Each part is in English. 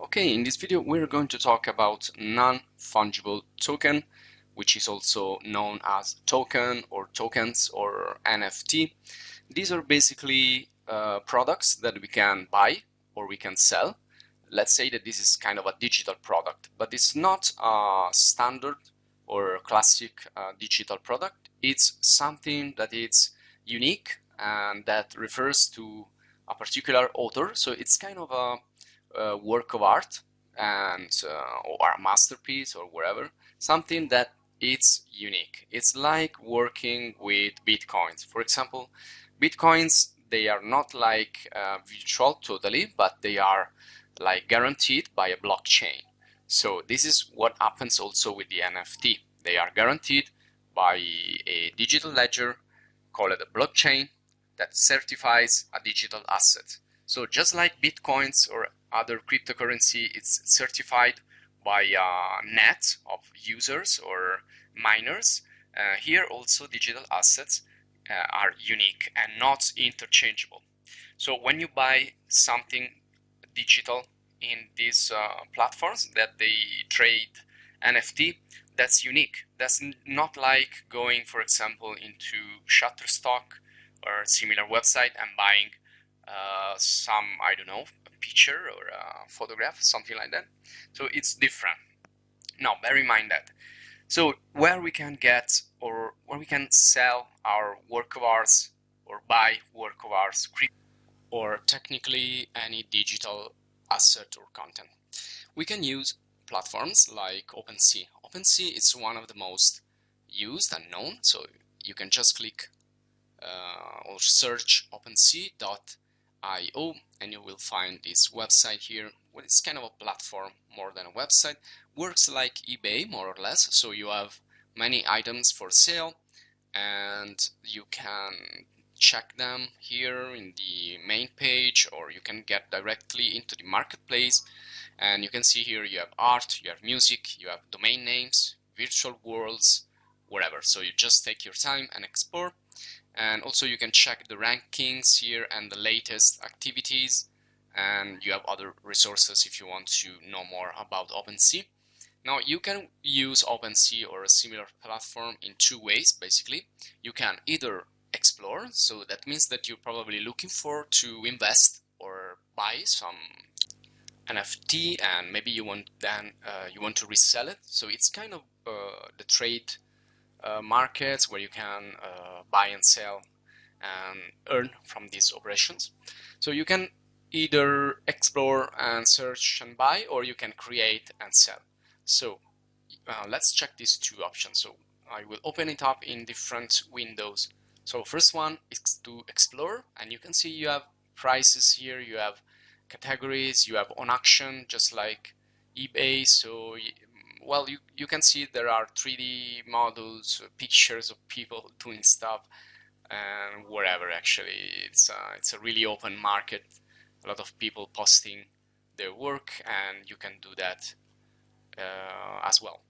Okay, in this video we're going to talk about non-fungible token, which is also known as token or tokens or NFT. These are basically products that we can buy or we can sell. Let's say that this is kind of a digital product, but it's not a standard or classic digital product. It's something that is unique and that refers to a particular author. So it's kind of a work of art and or a masterpiece or whatever, something that it's unique. It's like working with bitcoins. For example, bitcoins, they are not like virtual totally, but they are like guaranteed by a blockchain. So this is what happens also with the NFT. They are guaranteed by a digital ledger called a blockchain that certifies a digital asset. So just like bitcoins or other cryptocurrency, it's certified by a net of users or miners. Here also digital assets are unique and not interchangeable. So when you buy something digital in these platforms that they trade NFT, that's unique. That's not like going, for example, into Shutterstock or similar website and buying some, I don't know, a picture or a photograph, something like that. So it's different. Now, bear in mind that. So where we can get or where we can sell our work of arts or buy work of arts or technically any digital asset or content, we can use platforms like Opensea. Opensea is one of the most used and known. So you can just click or search opensea.io and you will find this website here. Well, it's kind of a platform more than a website. Works like eBay more or less. So you have many items for sale and you can check them here in the main page, or you can get directly into the marketplace and you can see here you have art, you have music, you have domain names, virtual worlds, whatever. So you just take your time and explore. And also you can check the rankings here and the latest activities, and you have other resources if you want to know more about Opensea. Now you can use Opensea or a similar platform in two ways basically. You can either explore, so that means that you're probably looking for to invest or buy some NFT and maybe you want to resell it. So it's kind of the trade markets where you can buy and sell and earn from these operations. So you can either explore and search and buy, or you can create and sell. So let's check these two options. So I will open it up in different windows. So first one is to explore, and you can see you have prices here, you have categories, you have on auction just like eBay. So well, you can see there are 3D models, pictures of people doing stuff, and whatever. Actually, it's a really open market. A lot of people posting their work, and you can do that as well.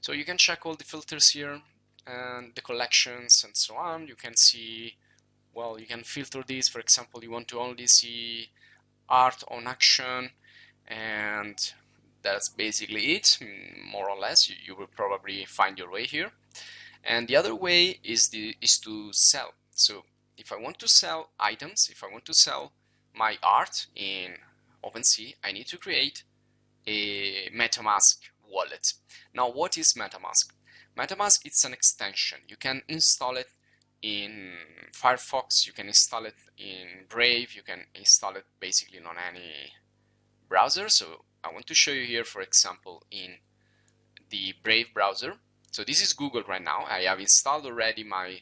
So you can check all the filters here and the collections and so on. You can see, well, you can filter these. For example, you want to only see art on auction, and that's basically it, more or less. You will probably find your way here. And the other way is to sell. So if I want to sell items, if I want to sell my art in Opensea, I need to create a Metamask wallet. Now, what is Metamask? Metamask is an extension. You can install it in Firefox, you can install it in Brave, you can install it basically on any browser. So I want to show you here, for example, in the Brave browser. So this is Google right now. I have installed already my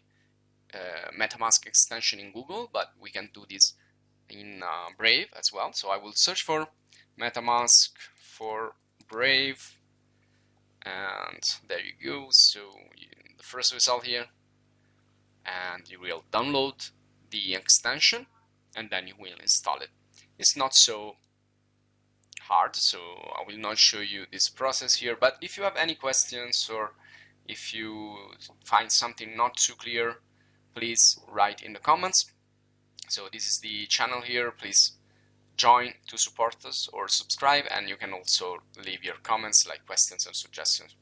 Metamask extension in Google, but we can do this in Brave as well. So I will search for Metamask for Brave, and there you go. So the first result here, and you will download the extension and then you will install it. It's not so hard, so I will not show you this process here, but if you have any questions or if you find something not too clear, please write in the comments. So this is the channel here. Please join to support us or subscribe, and you can also leave your comments like questions and suggestions,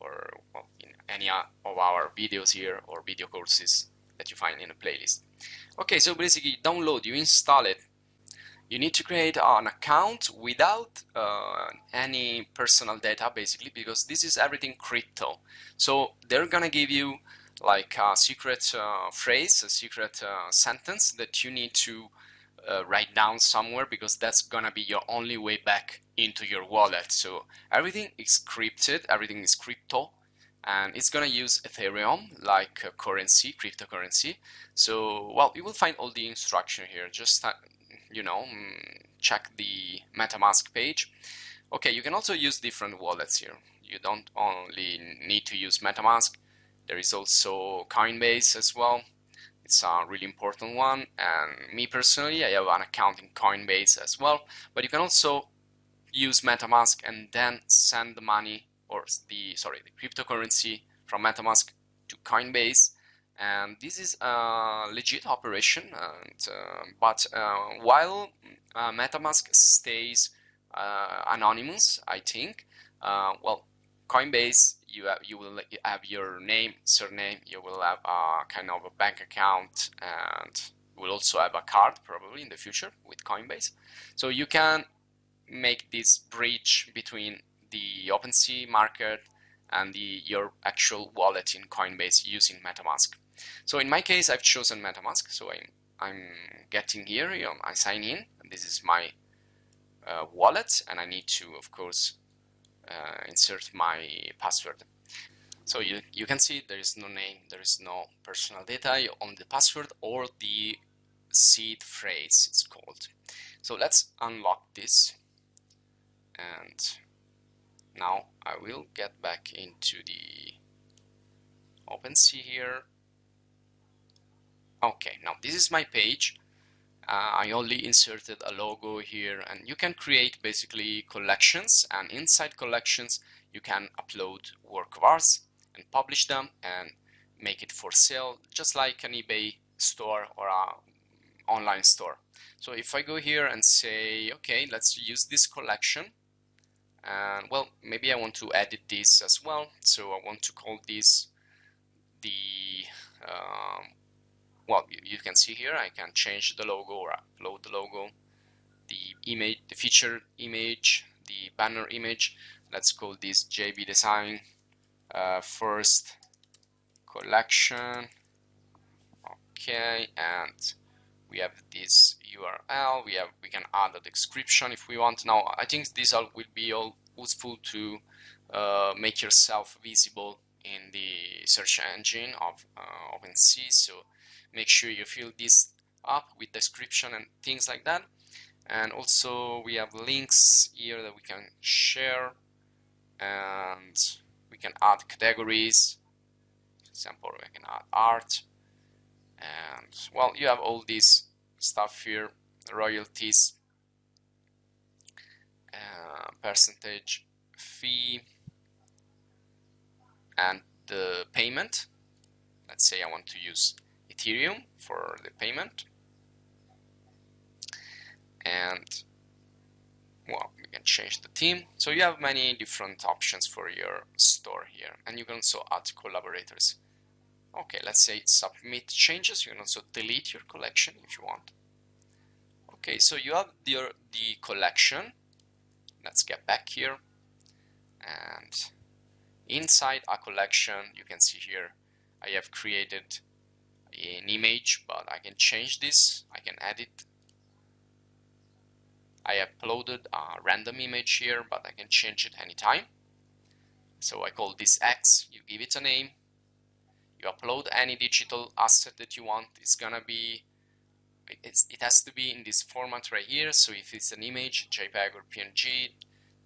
or well, in any of our videos here or video courses that you find in a playlist. Okay, so basically download, you install it. You need to create an account without any personal data, basically, because this is everything crypto. So they're gonna give you like a secret phrase, a secret sentence that you need to write down somewhere, because that's gonna be your only way back into your wallet. So everything is encrypted, everything is crypto, and it's gonna use Ethereum like a currency, cryptocurrency. So well, you will find all the instruction here. Just you know, check the Metamask page. Okay, you can also use different wallets here. You don't only need to use Metamask. There is also Coinbase as well. It's a really important one, and me personally, I have an account in Coinbase as well. But you can also use Metamask and then send the money, or the cryptocurrency from Metamask to Coinbase. And this is a legit operation, and, but while Metamask stays anonymous, I think, well, Coinbase, you will have your name, surname, you will have a kind of a bank account, and you will also have a card probably in the future with Coinbase. So you can make this bridge between the Opensea market and your actual wallet in Coinbase using Metamask. So in my case, I've chosen Metamask. So I'm getting here, I sign in, and this is my wallet, and I need to, of course, insert my password. So you can see there is no name, there is no personal data, only the password or the seed phrase it's called. So let's unlock this, and now I will get back into the Opensea here. Okay, now this is my page. I only inserted a logo here, and you can create basically collections, and inside collections you can upload work of art and publish them and make it for sale, just like an eBay store or a online store. So if I go here and say, okay, let's use this collection, and well, maybe I want to edit this as well, so I want to call this the well, you can see here I can change the logo or upload the logo, the image, the featured image, the banner image. Let's call this JB Design first collection. Okay, and we have this URL. We can add a description if we want. Now I think this all will be all useful to make yourself visible in the search engine of Opensea. So make sure you fill this up with description and things like that. And also we have links here that we can share, and we can add categories. For example, we can add art, and well, you have all this stuff here: royalties, percentage fee, and the payment. Let's say I want to use Ethereum for the payment, and well, we can change the theme. So you have many different options for your store here, and you can also add collaborators. Okay, let's say submit changes. You can also delete your collection if you want. Okay, so you have the collection. Let's get back here, and inside a collection you can see here I have created an image, but I can change this, I can edit. I uploaded a random image here, but I can change it anytime. So I call this X, you give it a name, you upload any digital asset that you want. It's gonna be, it has to be in this format right here. So if it's an image, JPEG or PNG,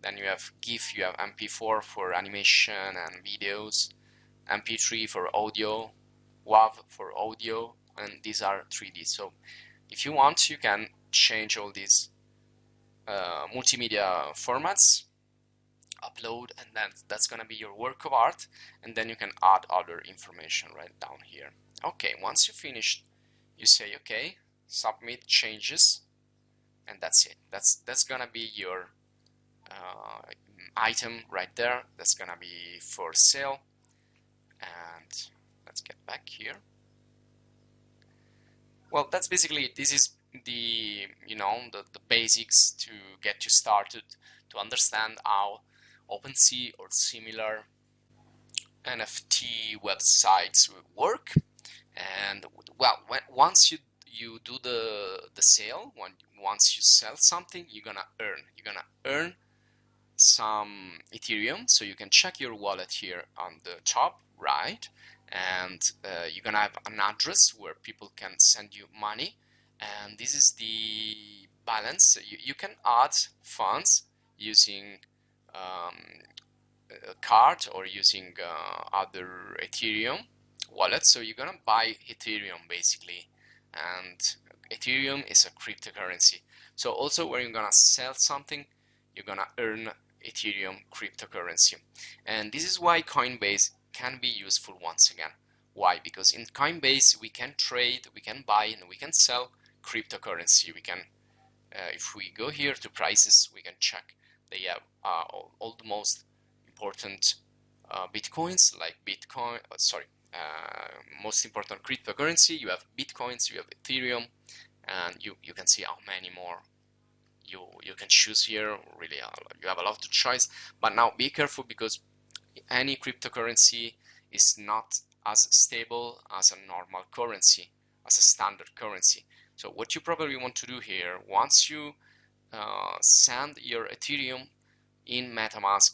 then you have GIF, you have MP4 for animation and videos, MP3 for audio, WAV for audio, and these are 3D. So if you want, you can change all these multimedia formats, upload, and then that's gonna be your work of art, and then you can add other information right down here. Okay, once you finish, you say okay, submit changes, and that's it. That's gonna be your item right there. That's gonna be for sale. And let's get back here. Well, that's basically it. This is the the basics to get you started to understand how Opensea or similar NFT websites work. And well, once you do the sale, once you sell something, you're gonna earn some Ethereum. So you can check your wallet here on the top right, and you're gonna have an address where people can send you money, and this is the balance. You can add funds using a card or using other Ethereum wallets. So you're gonna buy Ethereum basically, and Ethereum is a cryptocurrency. So also when you're gonna sell something, you're gonna earn Ethereum cryptocurrency. And this is why Coinbase can be useful once again. Why? Because in Coinbase we can trade, we can buy, and we can sell cryptocurrency. We can, if we go here to prices, we can check. They have all the most important bitcoins, like Bitcoin. Most important cryptocurrency. You have bitcoins, you have Ethereum, and you can see how many more you can choose here. Really, you have a lot of choice. But now be careful, because any cryptocurrency is not as stable as a normal currency, as a standard currency. So what you probably want to do here, once you send your Ethereum in Metamask,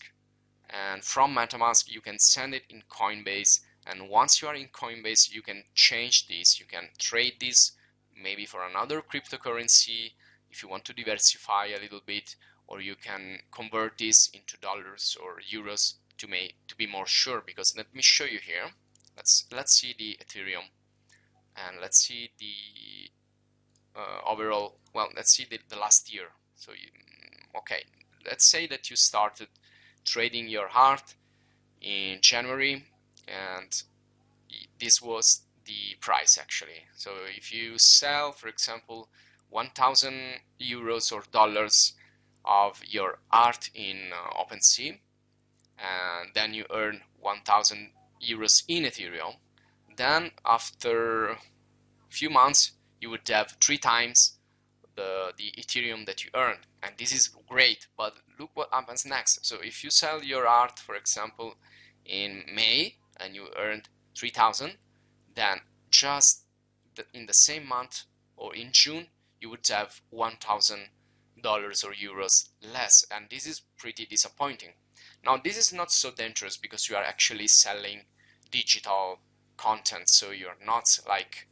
and from Metamask you can send it in Coinbase, and once you are in Coinbase you can change this, you can trade this maybe for another cryptocurrency if you want to diversify a little bit, or you can convert this into dollars or euros to be more sure. Because let me show you here. Let's see the Ethereum, and let's see the overall. Well, let's see the last year. So okay, let's say that you started trading your heart in January, and this was the price actually. So if you sell, for example, 1,000 euros or dollars of your art in Opensea, and then you earn 1,000 euros in Ethereum, then after a few months you would have 3 times the Ethereum that you earned, and this is great. But look what happens next. So if you sell your art, for example, in May, and you earned 3,000, then just in the same month, or in June, you would have $1,000 or euros less, and this is pretty disappointing. Now this is not so dangerous because you are actually selling digital content, so you're not like,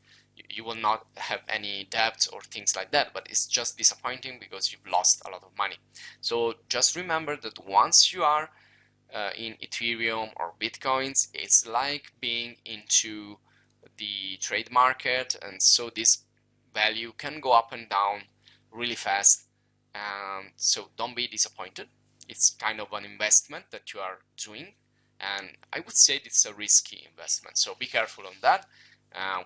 you will not have any debt or things like that, but it's just disappointing because you've lost a lot of money. So just remember that once you are in Ethereum or Bitcoins, it's like being into the trade market, and so this value can go up and down really fast. So don't be disappointed. It's kind of an investment that you are doing, and I would say it's a risky investment, so be careful on that.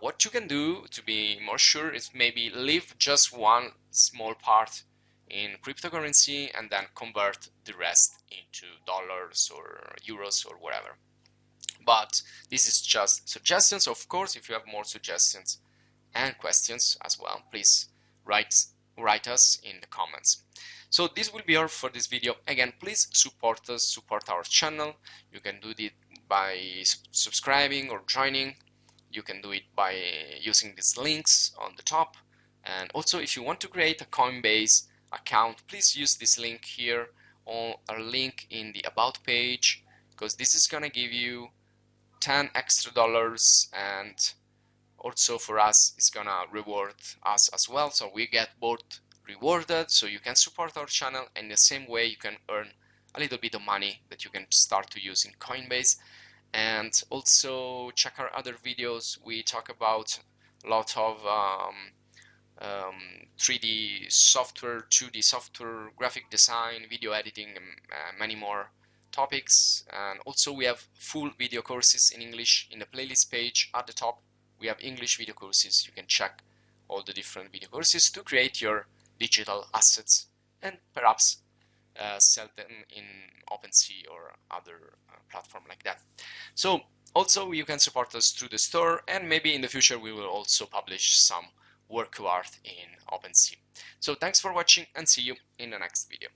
What you can do to be more sure is maybe leave just one small part in cryptocurrency and then convert the rest into dollars or euros or whatever. But this is just suggestions. Of course, if you have more suggestions and questions as well, please write us in the comments. So this will be all for this video. Again, please support us, support our channel. You can do it by subscribing or joining. You can do it by using these links on the top. And also, if you want to create a Coinbase account, please use this link here, or a link in the About page, because this is gonna give you 10 extra dollars, and also for us it's gonna reward us as well, so we get both rewarded, so you can support our channel, and in the same way you can earn a little bit of money that you can start to use in Coinbase. And also check our other videos. We talk about a lot of 3D software, 2D software, graphic design, video editing, and many more topics. And also we have full video courses in English in the playlist page at the top. We have English video courses. You can check all the different video courses to create your digital assets and perhaps sell them in Opensea or other platform like that. So also you can support us through the store, and maybe in the future we will also publish some work of art in Opensea. So thanks for watching and see you in the next video.